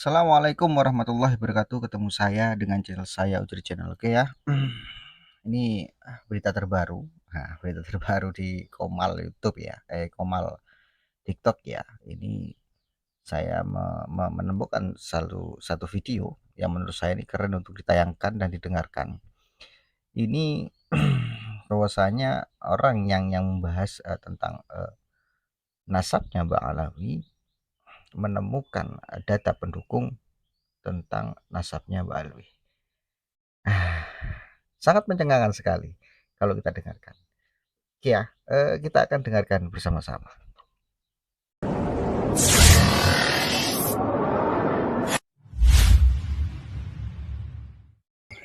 Assalamualaikum warahmatullahi wabarakatuh. Ketemu saya dengan channel saya Ujur Channel. Oke ya. Ini berita terbaru. Nah, berita terbaru di Komal YouTube ya. Komal TikTok ya. Ini saya menemukan satu video yang menurut saya ini keren untuk ditayangkan dan didengarkan. Ini bahwasanya orang yang membahas tentang nasabnya Mbak Alawi menemukan data pendukung tentang nasabnya Mbak Alwi. Sangat mencengangkan sekali kalau kita dengarkan. Oke ya, kita akan dengarkan bersama-sama.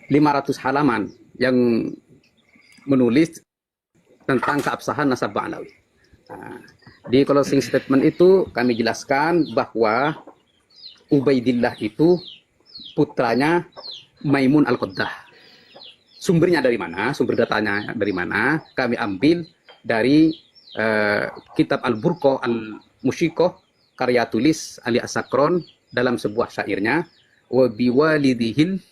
500 halaman yang menulis tentang keabsahan nasab Ba'alawi. Nah, di closing statement itu kami jelaskan bahwa Ubaidillah itu putranya Maimun Al-Qaddah. Sumbernya dari mana? Sumber datanya dari mana? Kami ambil dari kitab Al-Burqah Al-Musyikoh karya tulis Ali As-Sakron dalam sebuah syairnya wa biwalidihil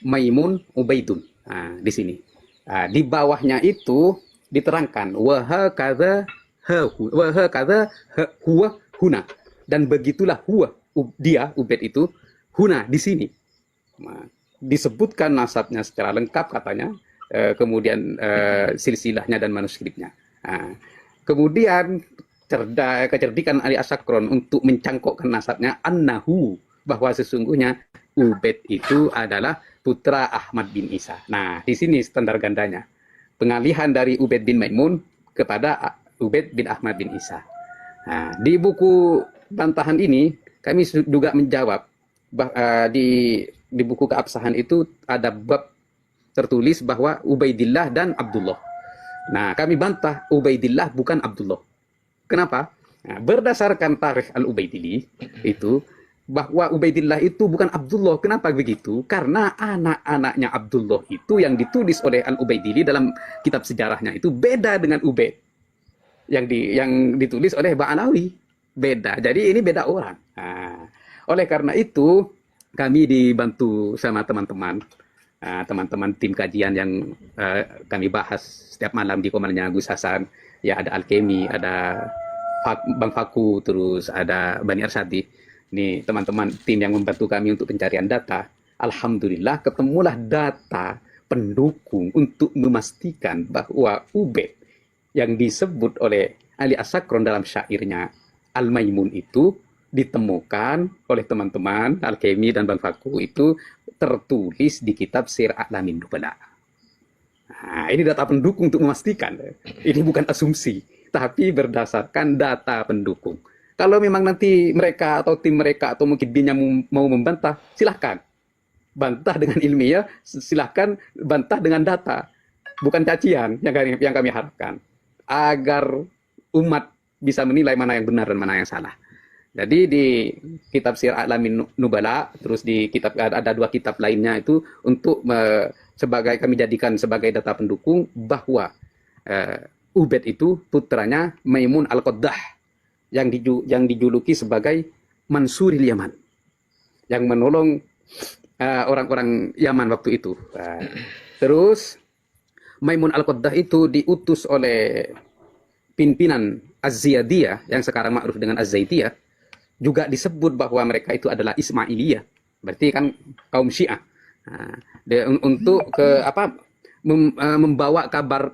Maimun Ubaidun. Nah, di sini. Nah, di bawahnya itu diterangkan wahakadha huwa huna, dan begitulah huwa dia Ubaid itu huna di sini. Nah, disebutkan nasabnya secara lengkap katanya, kemudian silsilahnya dan manuskripnya. Nah, kemudian kecerdikan Ali As-Sakron untuk mencangkokkan nasabnya annahu, bahwa sesungguhnya Ubaid itu adalah putra Ahmad bin Isa. Nah, di sini standar gandanya. Pengalihan dari Ubaid bin Maimun kepada Ubaid bin Ahmad bin Isa. Nah, di buku bantahan ini kami juga menjawab di buku keabsahan itu ada bab tertulis bahwa Ubaidillah dan Abdullah. Nah, kami bantah Ubaidillah bukan Abdullah. Kenapa? Nah, berdasarkan tarikh Al-Ubaidili itu bahwa Ubaidillah itu bukan Abdullah. Kenapa begitu? Karena anak-anaknya Abdullah itu yang ditulis oleh Al-Ubaidili dalam kitab sejarahnya itu beda dengan Ubaid yang ditulis oleh Ba'alawi. Beda. Jadi ini beda orang. Nah, oleh karena itu kami dibantu sama teman-teman teman-teman tim kajian yang kami bahas setiap malam di komandannya Gus Hasan. Ya, ada Alkemi, ada Bang Faku, terus ada Bani Arsadi. Ini teman-teman tim yang membantu kami untuk pencarian data. Alhamdulillah ketemulah data pendukung untuk memastikan bahwa Ubaid yang disebut oleh Ali As-Sakron dalam syairnya Al-Maimun itu ditemukan oleh teman-teman Alkemi dan Bang Faku itu tertulis di kitab Sir A'lamin Nubala. Nah, ini data pendukung untuk memastikan. Ini bukan asumsi, tapi berdasarkan data pendukung. Kalau memang nanti mereka atau tim mereka atau mungkin binnya mau membantah, silahkan. Bantah dengan ilmiah, silahkan bantah dengan data. Bukan cacian yang kami harapkan. Agar umat bisa menilai mana yang benar dan mana yang salah. Jadi di kitab Sir A'lamin Nubala, terus di kitab ada dua kitab lainnya itu untuk sebagai kami jadikan sebagai data pendukung bahwa Ubaid itu putranya Maimun Al-Qaddah yang dijuluki sebagai Mansuril Yaman, yang menolong orang-orang Yaman waktu itu. Terus Maimun Al-Qaddah itu diutus oleh pimpinan Az-Ziyadiyah yang sekarang ma'ruf dengan Az-Zaitiyah, juga disebut bahwa mereka itu adalah Ismailiyah, berarti kan kaum Syiah. Untuk membawa kabar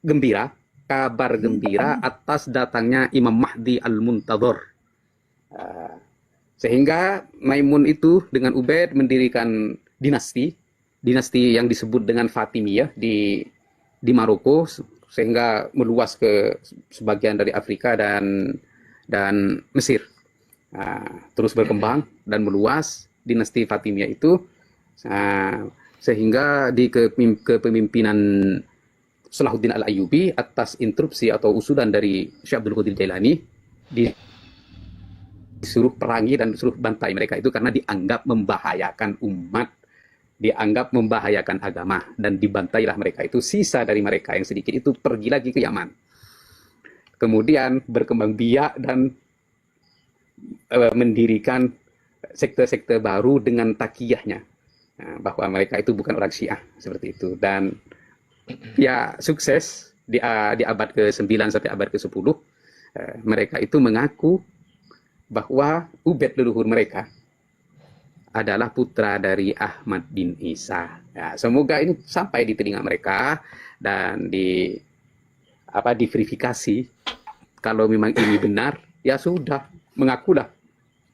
gembira atas datangnya Imam Mahdi Al-Muntadhar. Sehingga Maimun itu dengan Ubaid mendirikan dinasti yang disebut dengan Fatimiyah di Maroko, sehingga meluas ke sebagian dari Afrika dan Mesir. Terus berkembang dan meluas dinasti Fatimiyah itu, sehingga di kepemimpinan Salahuddin Al-Ayyubi atas instruksi atau usulan dari Syekh Abdul Qadir Jailani disuruh perangi dan disuruh bantai mereka itu karena dianggap membahayakan umat, dianggap membahayakan agama, dan dibantailah mereka itu. Sisa dari mereka yang sedikit itu pergi lagi ke Yaman. Kemudian berkembang biak dan mendirikan sekte-sekte baru dengan takiyahnya, bahwa mereka itu bukan orang Syiah seperti itu. Dan ya sukses di abad ke-9 sampai abad ke-10, mereka itu mengaku bahwa Ubed leluhur mereka adalah putra dari Ahmad bin Isa. Ya, semoga ini sampai di telinga mereka dan diverifikasi. Kalau memang ini benar, ya sudah, mengakulah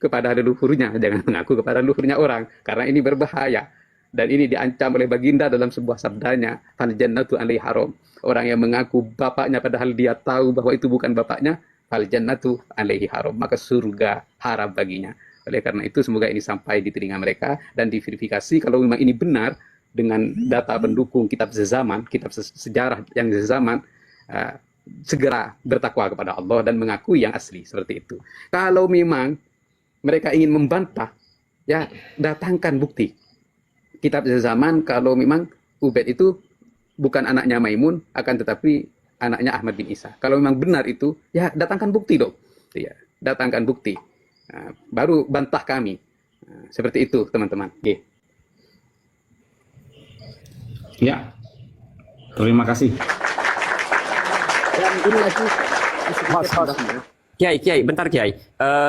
kepada leluhurnya, jangan mengaku kepada leluhurnya orang, karena ini berbahaya. Dan ini diancam oleh baginda dalam sebuah sabdanya, fal jannatu alaihi haram. Orang yang mengaku bapaknya padahal dia tahu bahwa itu bukan bapaknya, fal jannatu alaihi haram, maka surga haram baginya. Oleh karena itu semoga ini sampai di telinga mereka dan diverifikasi kalau memang ini benar dengan data pendukung kitab sezaman, kitab sejarah yang sezaman, segera bertakwa kepada Allah dan mengakui yang asli seperti itu. Kalau memang mereka ingin membantah, ya datangkan bukti kitab sezaman kalau memang Ubed itu bukan anaknya Maimun, akan tetapi anaknya Ahmad bin Isa. Kalau memang benar itu, ya datangkan bukti dong. Ya, datangkan bukti. Baru bantah kami. Seperti itu, teman-teman. Okay. Ya, terima kasih. Dan ini lagi, Kiai, bentar Kiai.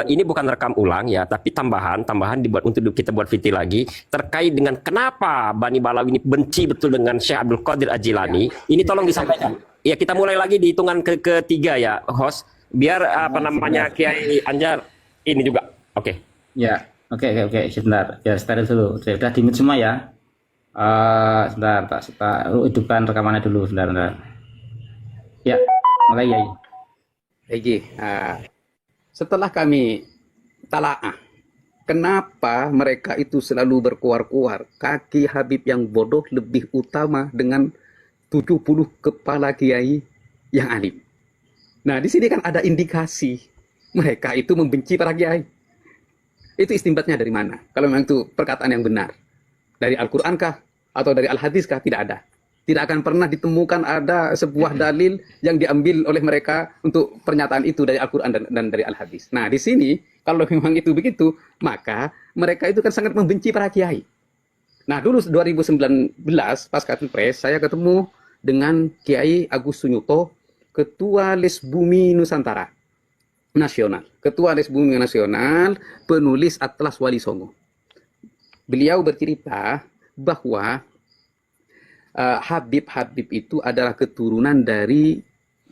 Ini bukan rekam ulang ya, tapi tambahan dibuat untuk kita buat VT lagi terkait dengan kenapa Bani Balawi ini benci betul dengan Syekh Abdul Qadir Al-Jilani. Ini tolong disampaikan. Ya, kita mulai lagi di hitungan ketiga ya, host. Biar Kiai Anjar ini juga. Oke. Ya, oke. Sebentar, ya steril dulu. Sudah di-mute semua ya. Sebentar, Pak. Hidupkan rekamannya dulu, sebentar. Ya, mulai ya. Setelah kami talaah, kenapa mereka itu selalu berkuar-kuar? Kaki Habib yang bodoh lebih utama dengan 70 kepala kiai yang alim. Nah, di sini kan ada indikasi mereka itu membenci para kiai. Itu istinbatnya dari mana? Kalau memang itu perkataan yang benar. Dari Al-Quran kah? Atau dari Al-Hadis kah? Tidak ada. Tidak akan pernah ditemukan ada sebuah dalil yang diambil oleh mereka untuk pernyataan itu dari Al-Quran dan dari Al-Hadis. Nah, di sini, kalau memang itu begitu, maka mereka itu kan sangat membenci para kiai. Nah, dulu 2019, pasca Pilpres, saya ketemu dengan Kiai Agus Sunyuto, Ketua Les Bumi Nusantara Nasional. Ketua Les Bumi Nasional, penulis Atlas Wali Songo. Beliau bercerita bahwa Habib itu adalah keturunan dari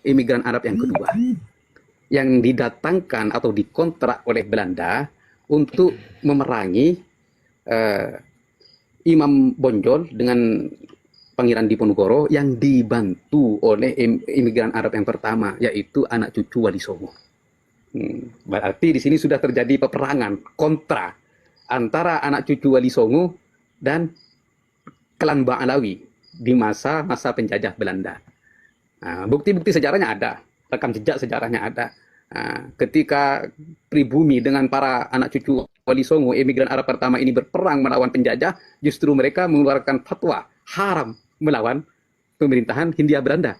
imigran Arab yang kedua yang didatangkan atau dikontrak oleh Belanda untuk memerangi Imam Bonjol dengan Pangeran Diponegoro yang dibantu oleh imigran Arab yang pertama, yaitu anak cucu Wali Songo. Berarti di sini sudah terjadi peperangan kontra antara anak cucu Wali Songo dan klan Ba'alawi di masa penjajah Belanda. Bukti-bukti sejarahnya ada, rekam jejak sejarahnya ada. Ketika pribumi dengan para anak cucu Wali Songo, emigran Arab pertama ini berperang melawan penjajah, justru mereka mengeluarkan fatwa haram melawan pemerintahan Hindia Belanda.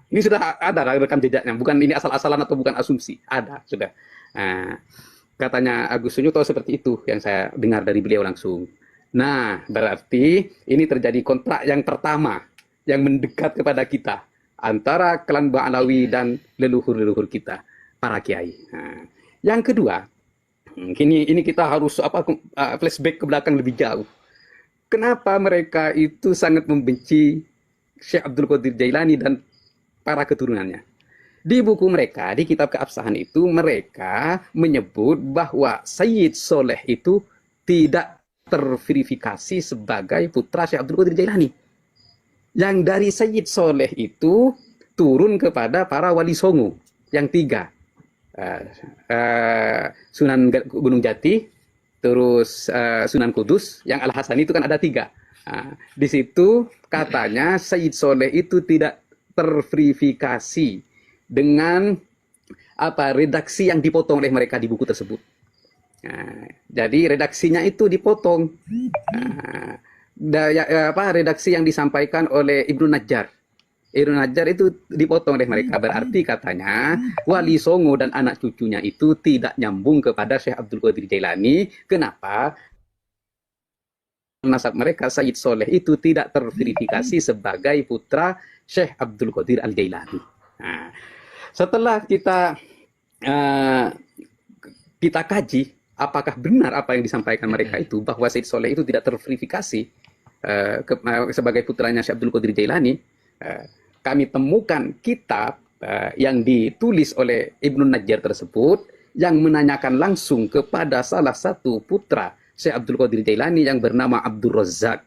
Ini sudah ada rekam jejaknya, bukan ini asal-asalan atau bukan asumsi, ada sudah. Katanya Agus Sunyuto seperti itu yang saya dengar dari beliau langsung. Nah, berarti ini terjadi kontrak yang pertama yang mendekat kepada kita antara klan Ba'alawi dan leluhur-leluhur kita, para kiai. Yang kedua, ini kita harus flashback ke belakang lebih jauh. Kenapa mereka itu sangat membenci Syekh Abdul Qadir Jailani dan para keturunannya? Di buku mereka, di kitab keabsahan itu, mereka menyebut bahwa Sayyid Soleh itu tidak terverifikasi sebagai putra Syekh Abdul Qadir Jailani. Yang dari Sayyid Soleh itu turun kepada para Wali Songo yang tiga. Sunan Gunung Jati, terus Sunan Kudus, yang Al-Hasani itu kan ada tiga. Di situ katanya Sayyid Soleh itu tidak terverifikasi dengan redaksi yang dipotong oleh mereka di buku tersebut. Jadi redaksinya itu dipotong. Redaksi yang disampaikan oleh Ibnu Najjar Ibnu Najjar itu dipotong oleh mereka. Berarti katanya Wali Songo dan anak cucunya itu tidak nyambung kepada Syekh Abdul Qadir Jailani. Kenapa? Nasab mereka Sayyid Soleh itu tidak terverifikasi sebagai putra Syekh Abdul Qadir Al-Jailani. Nah, setelah kita kaji apakah benar apa yang disampaikan mereka itu, bahwa Sayyid Soleh itu tidak terverifikasi sebagai putranya Syekh Abdul Qadir Jailani, kami temukan kitab yang ditulis oleh Ibnu Najjar tersebut yang menanyakan langsung kepada salah satu putra Syekh Abdul Qadir Jailani yang bernama Abdul Razak.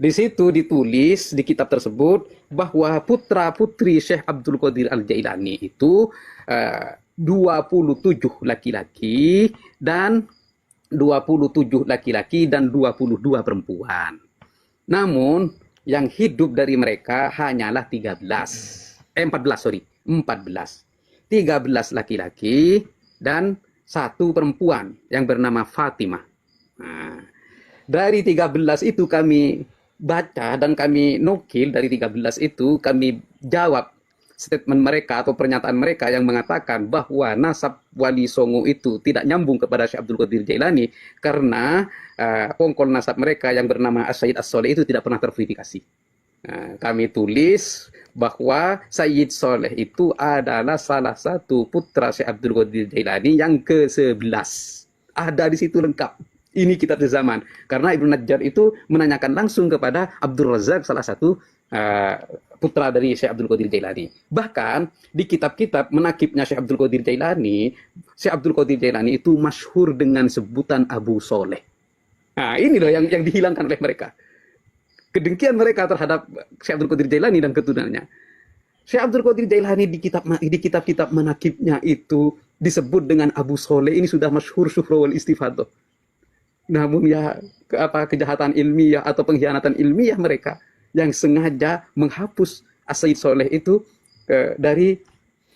Di situ ditulis di kitab tersebut bahwa putra-putri Syekh Abdul Qadir Al-Jailani itu 27 laki-laki dan 22 perempuan. Namun yang hidup dari mereka hanyalah 14 laki-laki dan 1 perempuan yang bernama Fatimah. Nah, dari 13 itu kami baca dan kami nukil, dari 13 itu kami jawab statement mereka atau pernyataan mereka yang mengatakan bahwa nasab Wali Songo itu tidak nyambung kepada Syekh Abdul Qadir Jailani karena pongkol nasab mereka yang bernama As-Sayyid As-Soleh itu tidak pernah terverifikasi. Kami tulis bahwa Sayyid Soleh itu adalah salah satu putra Syekh Abdul Qadir Jailani yang ke-11. Ada di situ lengkap. Ini kitab zaman. Karena Ibnu Najjar itu menanyakan langsung kepada Abdul Razak, salah satu putra dari Syekh Abdul Qadir Jailani. Bahkan di kitab-kitab menakibnya Syekh Abdul Qadir Jailani, Syekh Abdul Qadir Jailani itu masyhur dengan sebutan Abu Soleh. Nah, ini loh yang dihilangkan oleh mereka. Kedengkian mereka terhadap Syekh Abdul Qadir Jailani dan keturunannya. Syekh Abdul Qadir Jailani di kitab-kitab menakibnya itu disebut dengan Abu Soleh. Ini sudah masyhur syuhra wal istifadah. Namun ya kejahatan ilmiah atau pengkhianatan ilmiah mereka yang sengaja menghapus As-Sayyid Soleh itu dari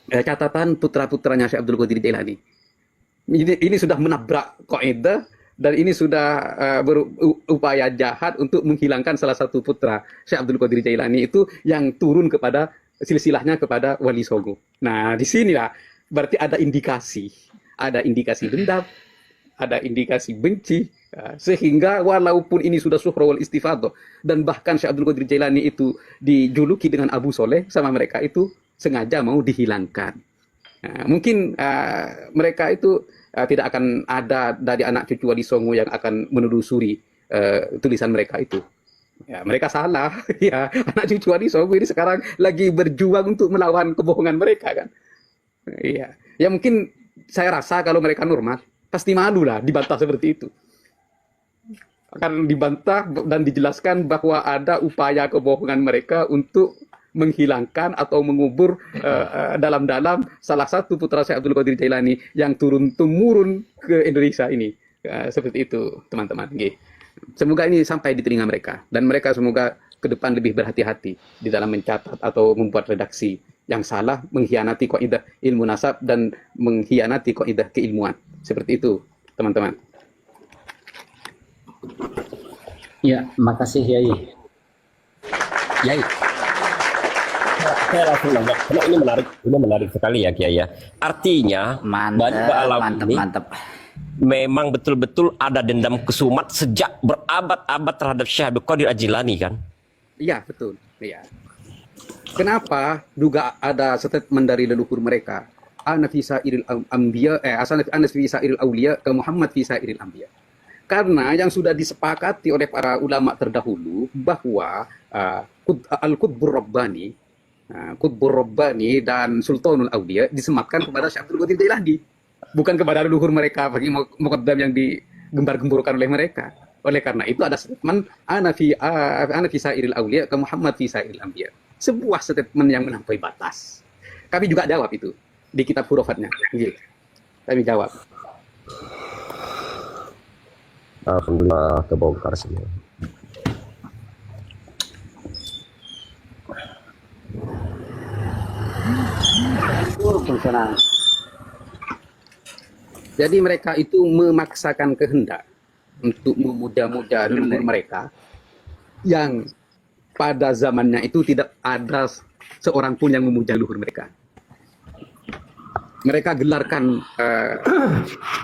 catatan putra-putranya Syekh Abdul Qadir Jailani. Ini sudah menabrak kaidah dan ini sudah berupaya jahat untuk menghilangkan salah satu putra Syekh Abdul Qadir Jailani itu yang turun kepada silsilahnya kepada Wali Songo. Nah, di sinilah berarti ada indikasi dendam, ada indikasi benci, sehingga walaupun ini sudah syuhra wal istifadah dan bahkan Syekh Abdul Qadir Jailani itu dijuluki dengan Abu Soleh sama mereka itu sengaja mau dihilangkan. Mungkin mereka itu tidak akan ada dari anak cucu Wali Songo yang akan menelusuri tulisan mereka itu. Ya, mereka salah. Ya, anak cucu Wali Songo ini sekarang lagi berjuang untuk melawan kebohongan mereka kan. Iya. Ya mungkin saya rasa kalau mereka normal pasti malu lah dibantah seperti itu. Akan dibantah dan dijelaskan bahwa ada upaya kebohongan mereka untuk menghilangkan atau mengubur dalam-dalam salah satu putra Syekh Abdul Qadir Jailani yang turun-temurun ke Indonesia ini. Seperti itu, teman-teman. Semoga ini sampai di telinga mereka dan mereka semoga ke depan lebih berhati-hati di dalam mencatat atau membuat redaksi yang salah, mengkhianati kaidah ilmu nasab dan mengkhianati kaidah keilmuan. Seperti itu, teman-teman. Ya, makasih Yai. Yai. Saya langsung nanya, karena ini menarik sekali ya Kiai ya. Artinya Bani Ba'alawi ini memang betul-betul ada dendam kesumat sejak berabad-abad terhadap Syekh Abdul Qadir Al-Jilani kan? Iya, betul. Iya. Kenapa juga ada statement dari leluhur mereka? Ana fi sa'iril anbiya ana fi sa'iril auliya ke Muhammad fi sa'iril anbiya. Karena yang sudah disepakati oleh para ulama terdahulu bahwa Al-Qutbur Rabbani, Qutbur Rabbani dan Sultanul Auliya disematkan kepada Syekh Abdul Qadir Jailani, bukan kepada leluhur mereka bagi muqaddam yang digembar-gemburkan oleh mereka. Oleh karena itu ada statement ana fi sa'iril auliya ke Muhammad fi sa'iril anbiya. Sebuah statement yang melampaui batas. Kami juga jawab itu di kitab hurufatnya. Kami jawab. Alhamdulillah kebongkar semua. Jadi mereka itu memaksakan kehendak untuk memuja-muja leluhur mereka yang pada zamannya itu tidak ada seorang pun yang memuja leluhur mereka. Mereka gelarkan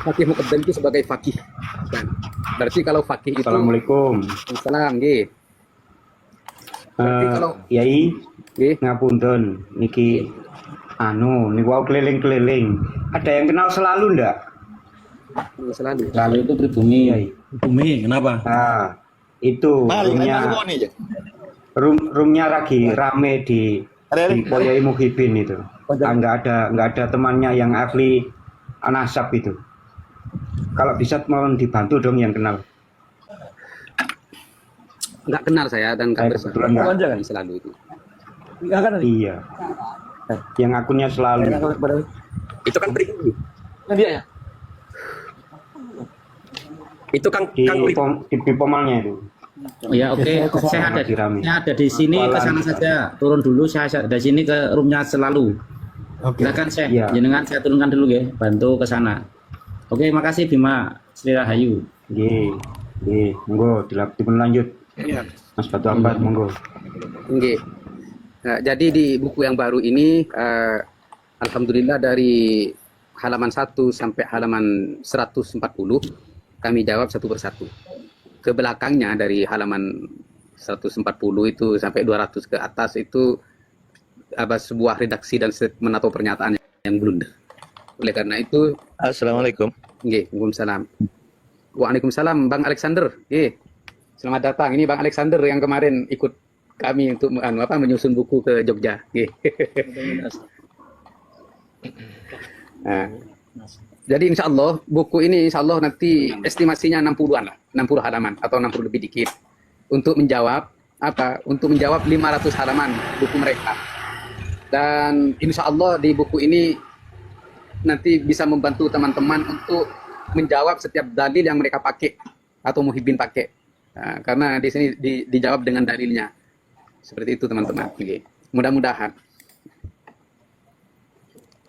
Fakih Muqaddam itu sebagai fakih. Dan berarti kalau fakih itu Assalamualaikum. salam nggih. Berarti kalau Yai nggih ngapunten niki niku wau keliling-keliling. Ada yang kenal selalu ndak? selalu Lalu itu pribumi. Yai. Bumi, kenapa? Nah, itu roomnya lagi rame di Poyai Muhibin itu. Nggak ada temannya yang ahli nasab itu. Kalau bisa mohon dibantu dong yang kenal. nggak kenal saya dan nggak Kebetulan nggak. selalu itu. Iya. Yang akunnya selalu. Itu kan pribumi. Itu Kang Di, Kang pribumi. di Pomalnya itu. Ya oke, saya ada di sini, ke sana saja. Turun dulu, saya dari sini ke roomnya selalu. Silakan saya, Iya. jenengan saya turunkan dulu ya, bantu ke sana. Oke, makasih Bima Sri Rahayu. Nggih, monggo dipun lanjut. Mas Batu Ambat, monggo. Nggih. Nah, jadi di buku yang baru ini alhamdulillah dari halaman 1 sampai halaman 140 kami jawab satu persatu. Ke belakangnya dari halaman 140 itu sampai 200 ke atas itu sebuah redaksi dan statement atau pernyataan yang blunder. Oleh karena itu, Assalamualaikum. nggih, Waalaikumsalam. Waalaikumsalam, Bang Alexander. Nggih. Selamat datang. Ini Bang Alexander yang kemarin ikut kami untuk menyusun buku ke Jogja. Nggih. Nah, jadi insya Allah buku ini insya Allah nanti estimasinya 60-an lah, 60 halaman atau 60 lebih dikit untuk menjawab apa? Untuk menjawab 500 halaman buku mereka. Dan insya Allah di buku ini nanti bisa membantu teman-teman untuk menjawab setiap dalil yang mereka pakai atau Muhibin pakai. Nah, karena di sini dijawab dengan dalilnya. Seperti itu teman-teman. Oke. Mudah-mudahan.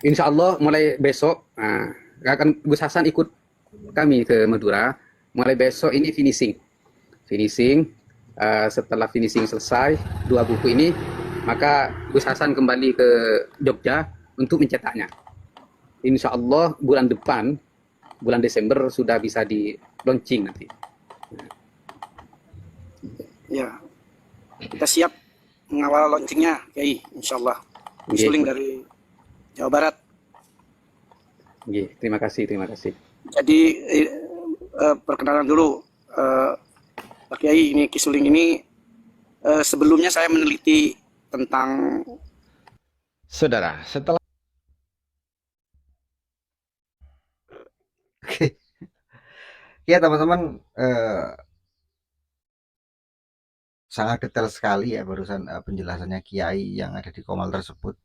Insya Allah mulai besok akan Gus Hasan ikut kami ke Madura. Mulai besok ini finishing. Setelah finishing selesai 2 buku ini, maka Gus Hasan kembali ke Jogja untuk mencetaknya. Insya Allah bulan depan, bulan Desember sudah bisa di launching nanti. Ya, kita siap mengawal launchingnya, Kiai, insya Allah. Suling dari Jawa Barat. Terima kasih. Jadi perkenalan dulu, Pak Kiai, ini Kisuling ini sebelumnya saya meneliti tentang Saudara, setelah Oke. Ya teman-teman, sangat detail sekali ya barusan penjelasannya Kiai yang ada di Komal tersebut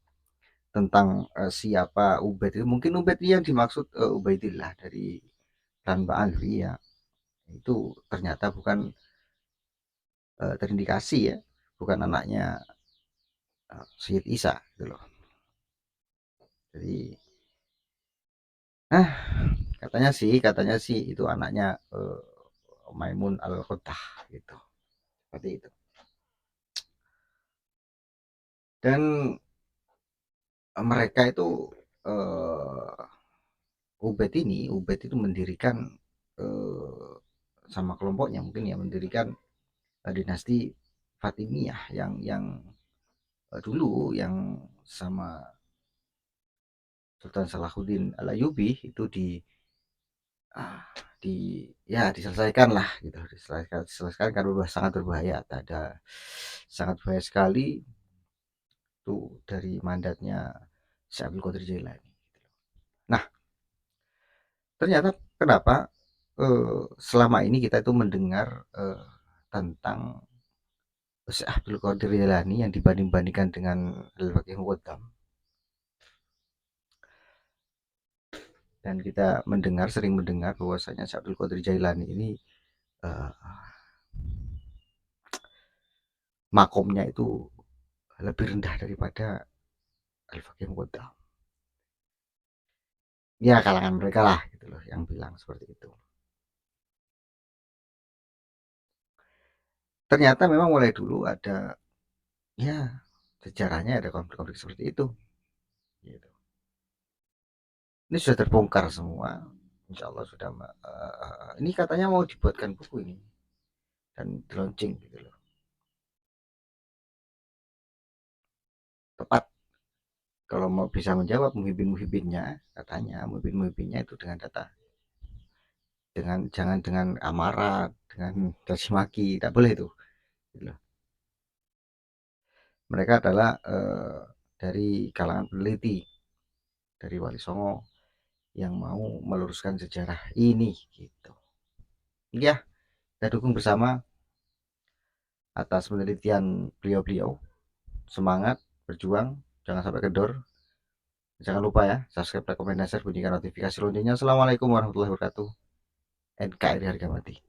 tentang siapa Ubaid itu. Mungkin Ubaid yang dimaksud Ubaidillah dari Ranba Alfi ya. Itu ternyata bukan terindikasi ya, bukan anaknya Syed Isa gitu loh. Jadi katanya sih itu anaknya Maimun Al-Qutah gitu. Seperti itu. Dan mereka itu Ubaid itu mendirikan sama kelompoknya mungkin ya, mendirikan dinasti Fatimiyah yang dulu yang sama Sultan Salahuddin Al-Ayyubi itu diselesaikan lah gitu, diselesaikan karena sangat berbahaya, sangat bahaya sekali itu dari mandatnya Syekh Abdul Qadir Jailani. Nah, ternyata kenapa selama ini kita itu mendengar tentang Syekh Abdul Qadir Jailani yang dibanding-bandingkan dengan Al-Faqih Muqaddam, dan kita sering mendengar bahwasanya Syekh Abdul Qadir Jailani ini makomnya itu lebih rendah daripada Al-Faqih Muqaddam. Ya kalangan mereka lah gitu loh yang bilang seperti itu. Ternyata memang mulai dulu ada ya sejarahnya ada konflik-konflik seperti itu. Gitu. Ini sudah terbongkar semua. Insya Allah sudah. Ini katanya mau dibuatkan buku ini dan di launching gitu loh. Tepat kalau mau bisa menjawab muhibin-muhibinnya, katanya muhibin-muhibinnya itu dengan data, jangan dengan amarah, dengan caci maki, tak boleh itu. Gitu loh. Mereka adalah dari kalangan peneliti dari Wali Songo yang mau meluruskan sejarah ini gitu. Ya, kita dukung bersama atas penelitian beliau-beliau. Semangat berjuang, jangan sampai kendor. Jangan lupa ya, subscribe, rekomendasi, bunyikan notifikasi loncengnya. Assalamualaikum warahmatullahi wabarakatuh. NKRI harga mati.